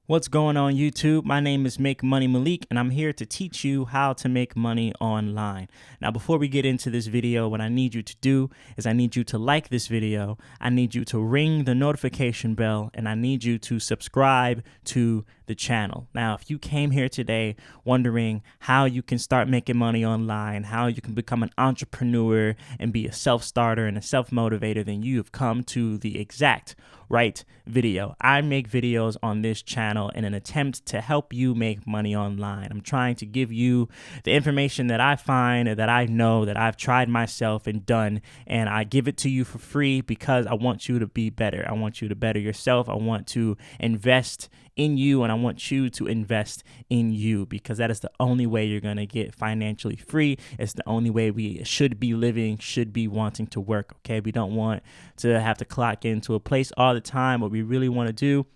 What's going on YouTube? My name is Make Money Malik and I'm here to teach you how to make money online. Now before we get into this video, what I need you to do is I need you to like this video, I need you to ring the notification bell, and I need you to subscribe to the channel. Now if you came here today wondering how you can start making money online, how you can become an entrepreneur and be a self-starter and a self-motivator, then you have come to the exact right video. I make videos on this channel in an attempt to help you make money online. I'm trying to give you the information that I find, that I know, that I've tried myself and done, and I give it to you for free because I want you to be better. I want you to better yourself. I want to invest in you, and I want you to invest in you, because that is the only way you're going to get financially free. It's the only way we should be living, should be wanting to work. Okay, we don't want to have to clock into a place all the time. What we really want to do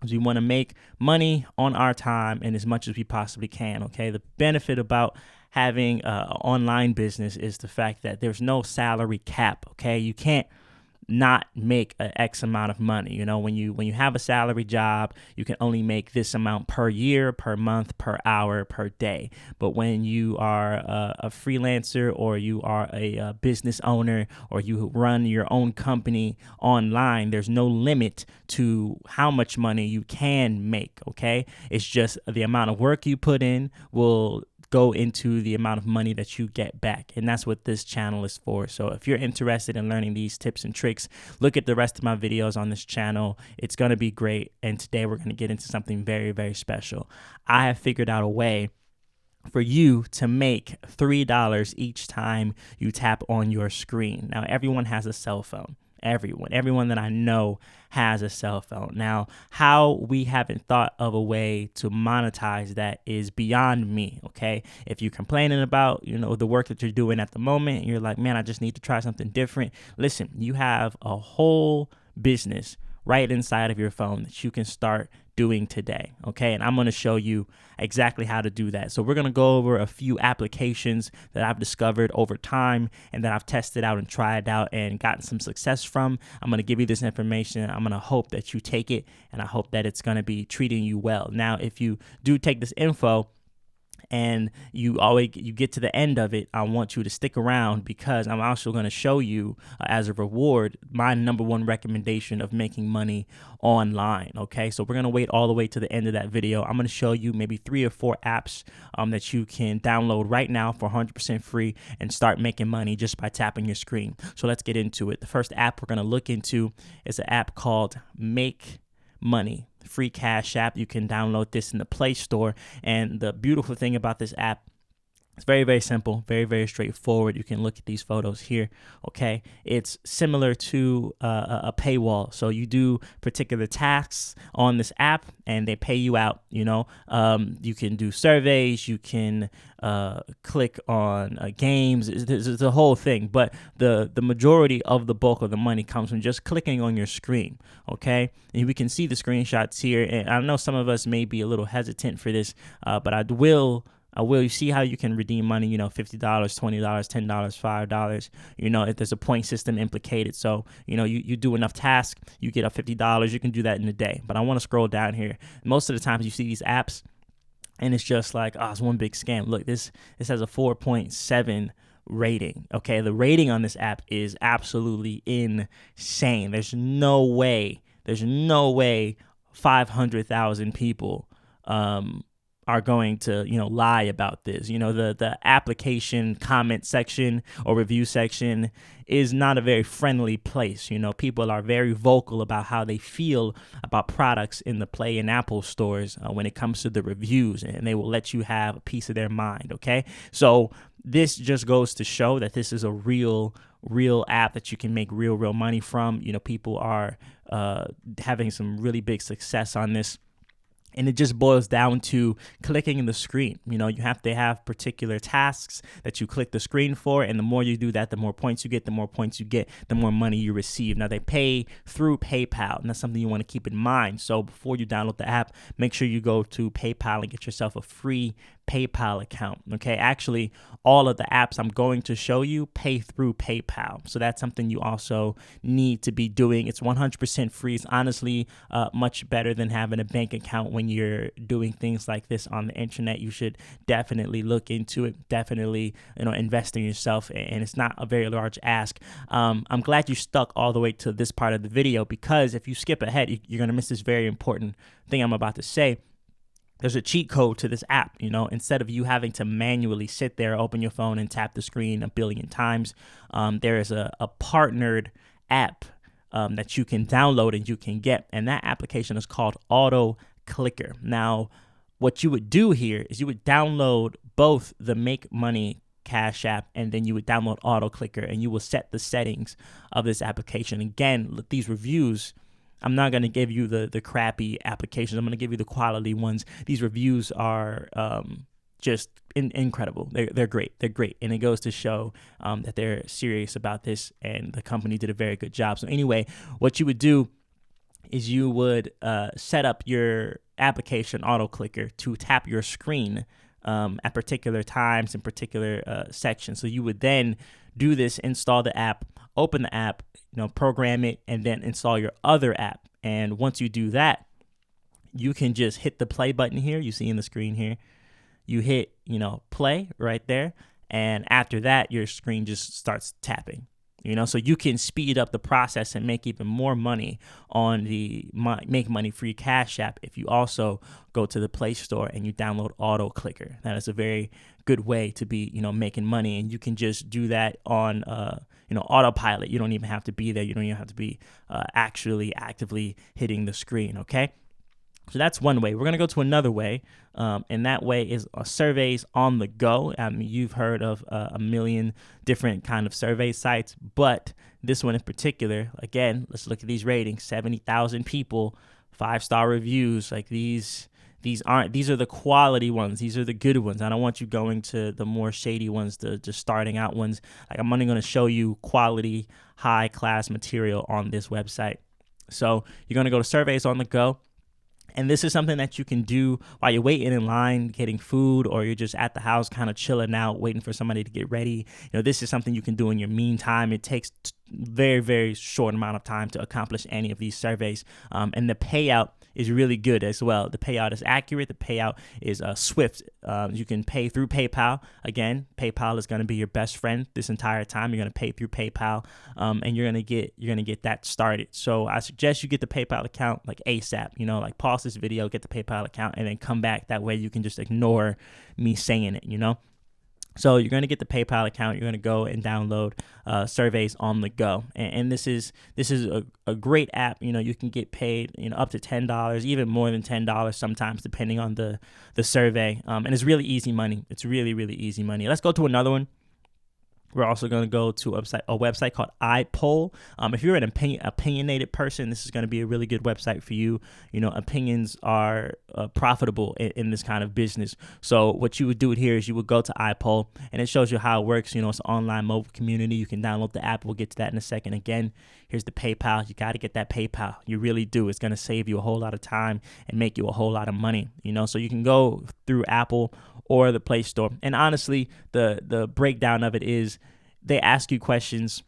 is we want to make money on our time and as much as we possibly can. Okay, the benefit about having an online business is the fact that there's no salary cap. Okay, you can't not make an X amount of money. You know, when you have a salary job, you can only make this amount per year, per month, per hour, per day. But when you are a freelancer, or you are a business owner, or you run your own company online, there's no limit to how much money you can make. Okay, it's just the amount of work you put in will go into the amount of money that you get back. And that's what this channel is for. So if you're interested in learning these tips and tricks, look at the rest of my videos on this channel. It's going to be great. And today we're going to get into something very, very special. I have figured out a way for you to make $3 each time you tap on your screen. Now, everyone has a cell phone. Everyone that I know has a cell phone. Now, how we haven't thought of a way to monetize that is beyond me. Okay, if you're complaining about, the work that you're doing at the moment, and you're like, man, I just need to try something different. Listen, you have a whole business right inside of your phone that you can start doing today. Okay, and I'm going to show you exactly how to do that. So we're going to go over a few applications that I've discovered over time and that I've tested out and tried out and gotten some success from. I'm going to give you this information. I'm going to hope that you take it, and I hope that it's going to be treating you well. Now, if you do take this info and you get to the end of it, I want you to stick around, because I'm also going to show you as a reward my #1 recommendation of making money online. Okay, so we're going to wait all the way to the end of that video. I'm going to show you maybe 3 or 4 apps that you can download right now for 100% free and start making money just by tapping your screen. So let's get into it. The first app we're going to look into is an app called Make Money. Free cash app. You can download this in the Play Store, and the beautiful thing about this app, it's very, very simple, very, very straightforward. You can look at these photos here. Okay, it's similar to a paywall. So you do particular tasks on this app, and they pay you out. You can do surveys, you can click on games. It's the whole thing. But the majority of the bulk of the money comes from just clicking on your screen. Okay, and we can see the screenshots here. And I know some of us may be a little hesitant for this, but I will. You see how you can redeem money, $50, $20, $10, $5, if there's a point system implicated. So, you do enough tasks, you get up $50, you can do that in a day. But I want to scroll down here. Most of the times you see these apps and it's just like, oh, it's one big scam. Look, this has a 4.7 rating. Okay, the rating on this app is absolutely insane. There's no way 500,000 people are going to, lie about this. The application comment section or review section is not a very friendly place. People are very vocal about how they feel about products in the Play and Apple stores when it comes to the reviews, and they will let you have a piece of their mind. Okay, so this just goes to show that this is a real app that you can make real money from. People are having some really big success on this. And it just boils down to clicking in the screen. You have to have particular tasks that you click the screen for. And the more you do that, the more points you get. The more points you get, the more money you receive. Now, they pay through PayPal, and that's something you want to keep in mind. So before you download the app, make sure you go to PayPal and get yourself a free PayPal account. Okay, actually, all of the apps I'm going to show you pay through PayPal. So that's something you also need to be doing. It's 100% free. It's honestly much better than having a bank account when you're doing things like this on the internet. You should definitely look into it. Definitely, invest in yourself. And it's not a very large ask. I'm glad you stuck all the way to this part of the video, because if you skip ahead, you're going to miss this very important thing I'm about to say. There's a cheat code to this app. Instead of you having to manually sit there, open your phone and tap the screen a billion times, there is a partnered app that you can download and you can get. And that application is called Auto Clicker. Now, what you would do here is you would download both the Make Money Cash App, and then you would download Auto Clicker, and you will set the settings of this application. Again, these reviews, I'm not going to give you the crappy applications. I'm going to give you the quality ones. These reviews are just incredible. They're great. They're great. And it goes to show that they're serious about this, and the company did a very good job. So anyway, what you would do is you would set up your application Auto Clicker to tap your screen at particular times in particular sections. So you would then do this, install the app, open the app, program it, and then install your other app. And once you do that, you can just hit the play button here. You see in the screen here, you hit, play right there. And after that, your screen just starts tapping. So you can speed up the process and make even more money on the Make Money Free Cash App if you also go to the Play Store and you download Auto Clicker. That is a very good way to be, making money, and you can just do that on, autopilot. You don't even have to be there. You don't even have to be actually actively hitting the screen. Okay. So that's one way. We're going to go to another way, and that way is surveys on the go. I mean, you've heard of a million different kind of survey sites, but this one in particular, again, let's look at these ratings. 70,000 people, 5-star reviews. Like these are the quality ones. These are the good ones. I don't want you going to the more shady ones, the just starting out ones. Like, I'm only going to show you quality, high class material on this website. So you're going to go to surveys on the go. And this is something that you can do while you're waiting in line, getting food, or you're just at the house kind of chilling out, waiting for somebody to get ready. This is something you can do in your meantime. It takes very, very short amount of time to accomplish any of these surveys. And the payout is really good as well. The payout is accurate. The payout is swift. You can pay through PayPal. Again, PayPal is going to be your best friend this entire time. You're going to pay through PayPal, and you're going to get that started. So I suggest you get the PayPal account like ASAP. Like pause this video, get the PayPal account, and then come back. That way you can just ignore me saying it. So you're going to get the PayPal account. You're going to go and download surveys on the go. And this is a great app. You can get paid up to $10, even more than $10 sometimes, depending on the survey. And it's really easy money. It's really, really easy money. Let's go to another one. We're also going to go to a website called IPoll. If you're an opinionated person, this is going to be a really good website for you. Opinions are profitable in this kind of business. So what you would do here is you would go to IPoll, and it shows you how it works. It's an online mobile community. You can download the app. We'll get to that in a second. Again, here's the PayPal. You got to get that PayPal. You really do. It's going to save you a whole lot of time and make you a whole lot of money. So you can go through Apple or the Play Store. And honestly, the breakdown of it is they ask you questions.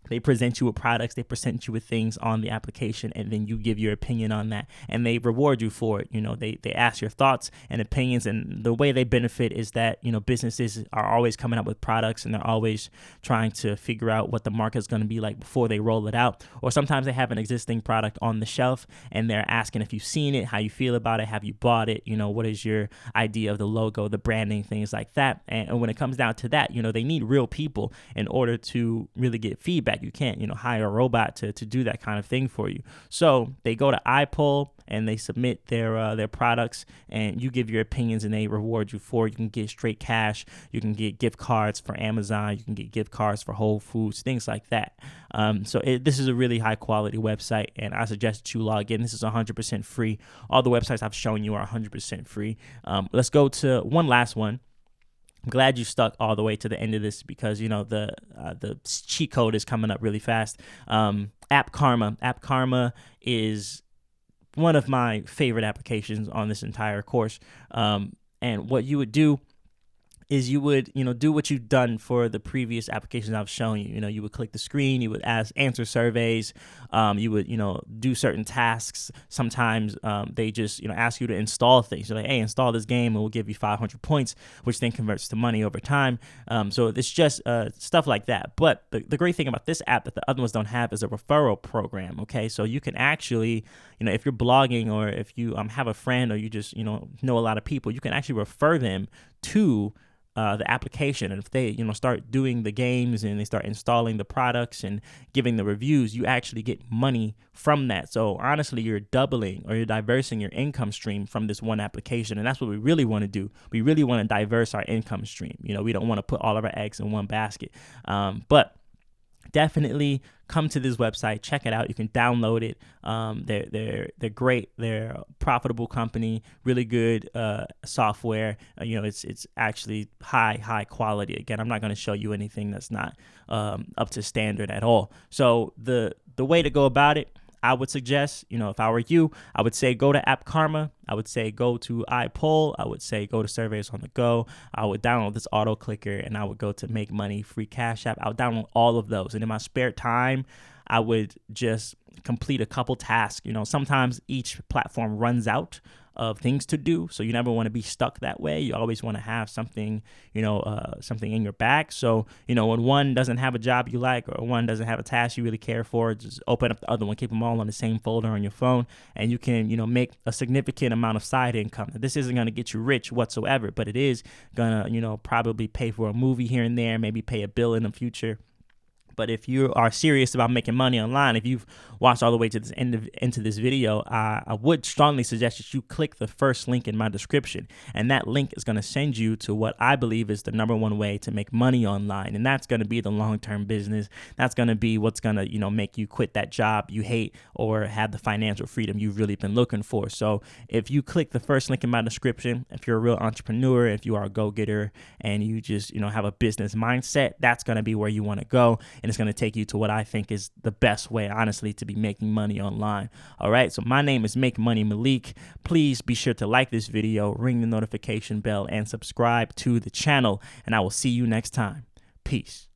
They present you with products, they present you with things on the application, and then you give your opinion on that, and they reward you for it. They ask your thoughts and opinions, and the way they benefit is that, businesses are always coming up with products, and they're always trying to figure out what the market is going to be like before they roll it out. Or sometimes they have an existing product on the shelf, and they're asking if you've seen it, how you feel about it, have you bought it, what is your idea of the logo, the branding, things like that. And when it comes down to that, they need real people in order to really get feedback. You can't, hire a robot to do that kind of thing for you. So they go to IPoll and they submit their products, and you give your opinions, and they reward you for it. You can get straight cash. You can get gift cards for Amazon. You can get gift cards for Whole Foods, things like that. This is a really high quality website, and I suggest that you log in. This is 100% free. All the websites I've shown you are 100% free. Let's go to one last one. I'm glad you stuck all the way to the end of this, because the cheat code is coming up really fast. App Karma. App Karma is one of my favorite applications on this entire course. And what you would do is you would, do what you've done for the previous applications I've shown you. You would click the screen, you would answer surveys, you would, do certain tasks. Sometimes they just, ask you to install things. You're like, hey, install this game and we'll give you 500 points, which then converts to money over time. So it's just stuff like that. But the great thing about this app that the other ones don't have is a referral program, okay? So you can actually, if you're blogging or if you have a friend or you just, know a lot of people, you can actually refer them to the application. And if they, start doing the games and they start installing the products and giving the reviews, you actually get money from that. So honestly, you're doubling or you're diversing your income stream from this one application. And that's what we really want to do. We really want to diverse our income stream. We don't want to put all of our eggs in one basket. But definitely come to this website, check it out. You can download it. They're great. They're a profitable company, really good software. It's actually high quality. Again, I'm not going to show you anything that's not up to standard at all. So the way to go about it, I would suggest, if I were you, I would say go to App Karma. I would say go to IPoll. I would say go to Surveys on the Go. I would download this auto clicker and I would go to Make Money Free Cash App. I would download all of those. And in my spare time, I would just complete a couple tasks. Sometimes each platform runs out of things to do, so you never want to be stuck that way. You always want to have something, something in your back. So, when one doesn't have a job you like or one doesn't have a task you really care for, just open up the other one, keep them all on the same folder on your phone, and you can, make a significant amount of side income. This isn't going to get you rich whatsoever, but it is gonna, probably pay for a movie here and there, maybe pay a bill in the future. But if you are serious about making money online, if you've watched all the way to this into this video, I would strongly suggest that you click the first link in my description. And that link is going to send you to what I believe is the #1 way to make money online. And that's going to be the long-term business. That's going to be what's going to, make you quit that job you hate or have the financial freedom you've really been looking for. So if you click the first link in my description, if you're a real entrepreneur, if you are a go-getter and you just, have a business mindset, that's going to be where you want to go. And it's going to take you to what I think is the best way, honestly, to be making money online. All right. So my name is Make Money Malik. Please be sure to like this video, ring the notification bell, and subscribe to the channel. And I will see you next time. Peace.